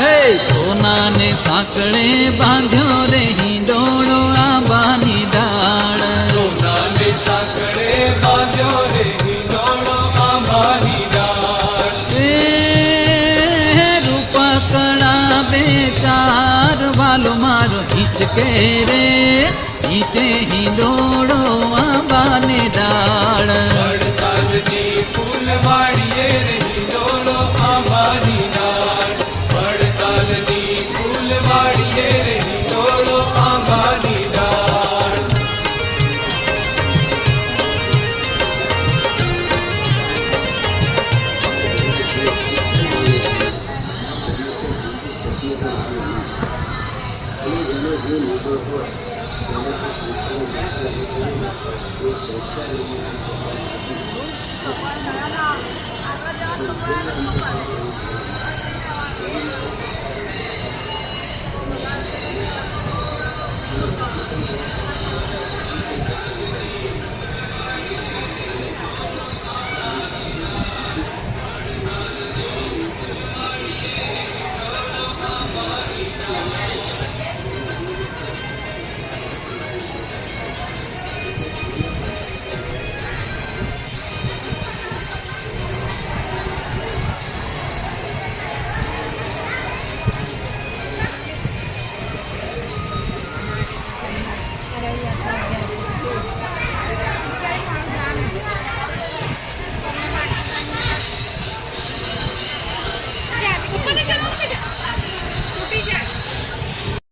હે સોના ને સાંકળે બાંધ્યો રે હિંડોળો આંબાની ડાળ. સોના ને સાંકળે બાંધ્યો રે હિંડોળો આંબાની ડાળ. એ રૂપકડા બે ચાર વાલો મારો હિંચકે રે નીચે હિંડોળો આંબાની ડાળ. વડતાલની ફૂલવાડીએ રે હિંડોળો આંબાની ડાળ. વડતાલની ફૂલવાડીએ રે હિંડોળો આંબાની ડાળ. આગળ જવાનું